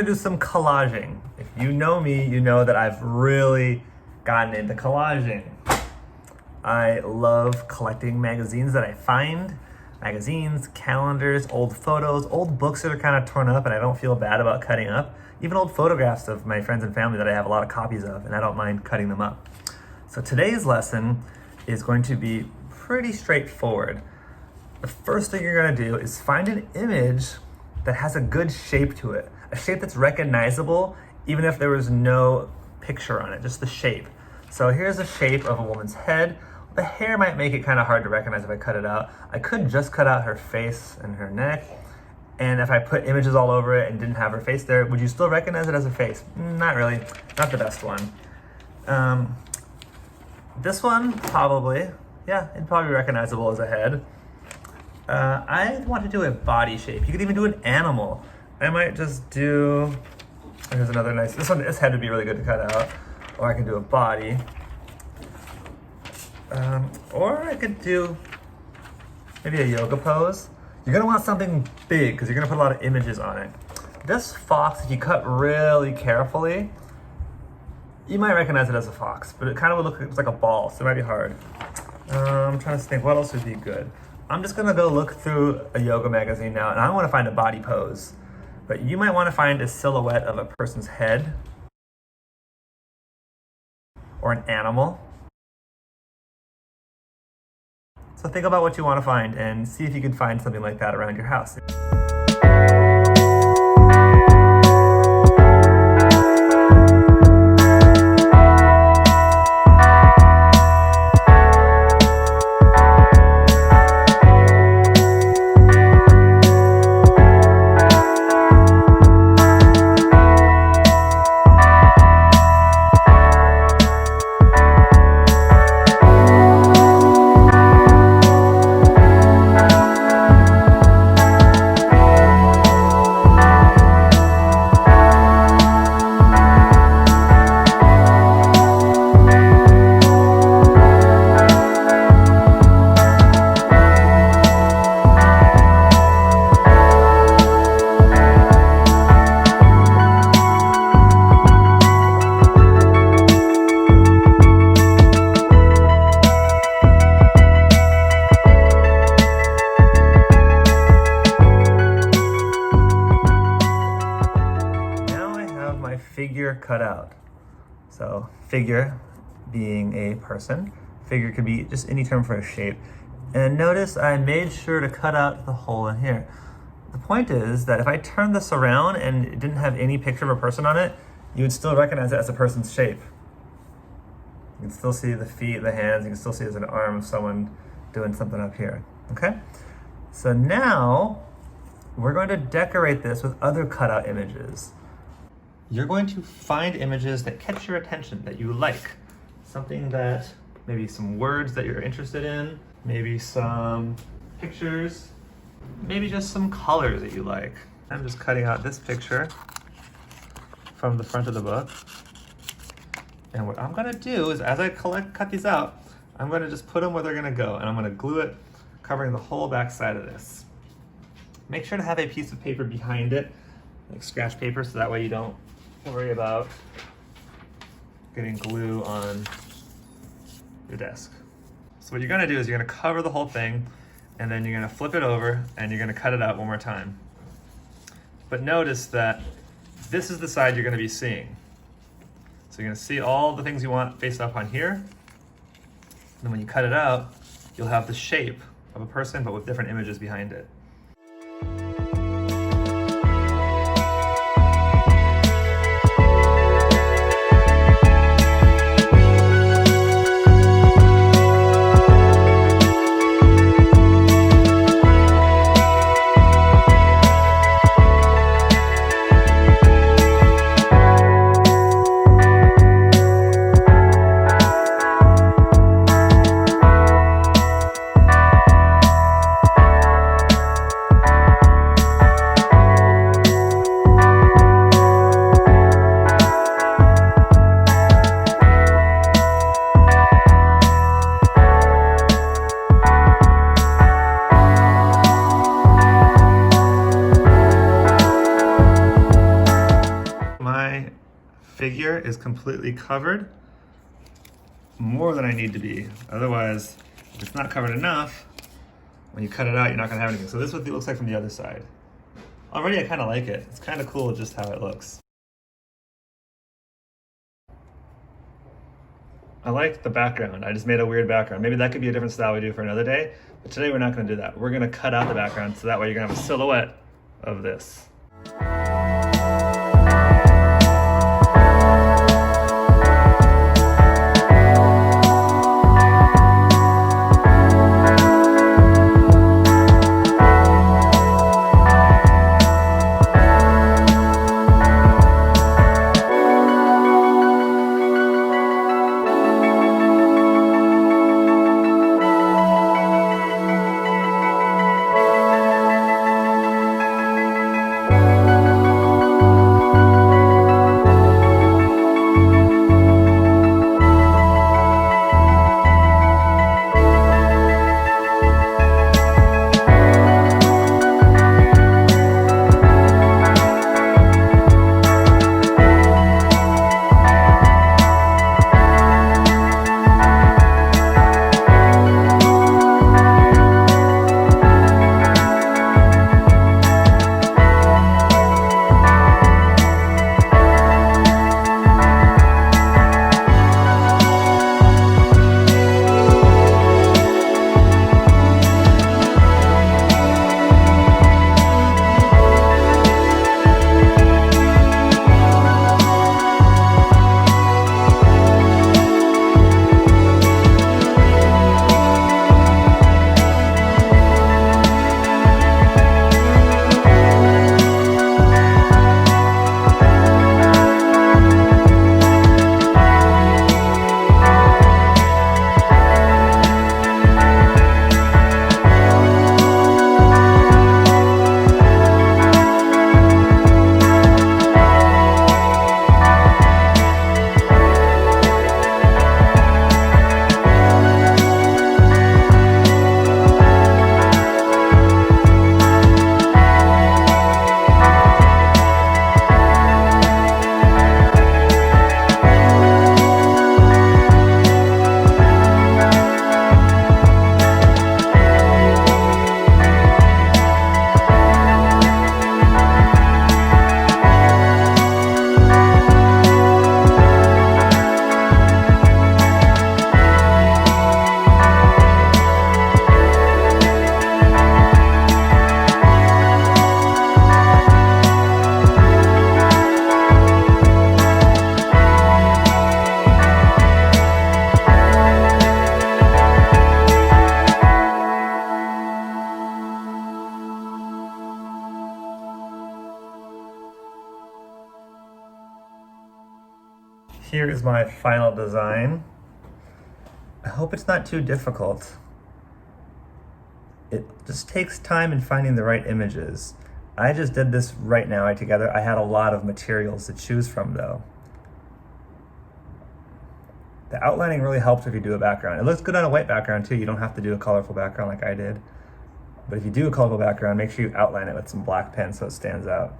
do some collaging. If you know me, you know that I've really gotten into collaging. I love collecting magazines that I find. Magazines, calendars, old photos, old books that are kind of torn up and I don't feel bad about cutting up. Even old photographs of my friends and family that I have a lot of copies of and I don't mind cutting them up. So today's lesson is going to be pretty straightforward. The first thing you're going to do is find an image that has a good shape to it. A shape that's recognizable even if there was no picture on it, just the shape. So here's a shape of a woman's head. The hair might make it kind of hard to recognize if I cut it out. I could just cut out her face and her neck. And if I put images all over it and didn't have her face there, would you still recognize it as a face? Not really, not the best one. This one, probably. Yeah, it'd probably be recognizable as a head. I want to do a body shape. You could even do an animal. I might just do, here's another nice, this head would be really good to cut out. Or I could do a body. Or I could do maybe a yoga pose. You're gonna want something big because you're gonna put a lot of images on it. This fox, if you cut really carefully, you might recognize it as a fox, but it kind of would look like a ball, so it might be hard. I'm trying to think what else would be good. I'm just gonna go look through a yoga magazine now and I wanna find a body pose. But you might wanna find a silhouette of a person's head or an animal. So think about what you want to find and see if you can find something like that around your house. Figure cut out. So figure being a person, figure could be just any term for a shape. And notice I made sure to cut out the hole in here. The point is that if I turn this around and it didn't have any picture of a person on it, you would still recognize it as a person's shape. You can still see the feet, the hands, you can still see it as an arm of someone doing something up here, okay? So now we're going to decorate this with other cutout images. You're going to find images that catch your attention, that you like. Something that, maybe some words that you're interested in, maybe some pictures, maybe just some colors that you like. I'm just cutting out this picture from the front of the book. And what I'm gonna do is as I cut these out, I'm gonna just put them where they're gonna go and I'm gonna glue it, covering the whole back side of this. Make sure to have a piece of paper behind it, like scratch paper, so that way you don't worry about getting glue on your desk. So what you're gonna do is you're gonna cover the whole thing and then you're gonna flip it over and you're gonna cut it out one more time. But notice that this is the side you're gonna be seeing. So you're gonna see all the things you want faced up on here. And then when you cut it out, you'll have the shape of a person but with different images behind it. is completely covered, more than I need to be. Otherwise, if it's not covered enough, when you cut it out, you're not gonna have anything. So this is what it looks like from the other side. Already I kinda like it. It's kinda cool just how it looks. I like the background. I just made a weird background. Maybe that could be a different style we do for another day, but today we're not gonna do that. We're gonna cut out the background so that way you're gonna have a silhouette of this. Here is my final design. I hope it's not too difficult. It just takes time in finding the right images. I just did this right now together. I had a lot of materials to choose from though. The outlining really helps if you do a background. It looks good on a white background too. You don't have to do a colorful background like I did. But if you do a colorful background, make sure you outline it with some black pen so it stands out.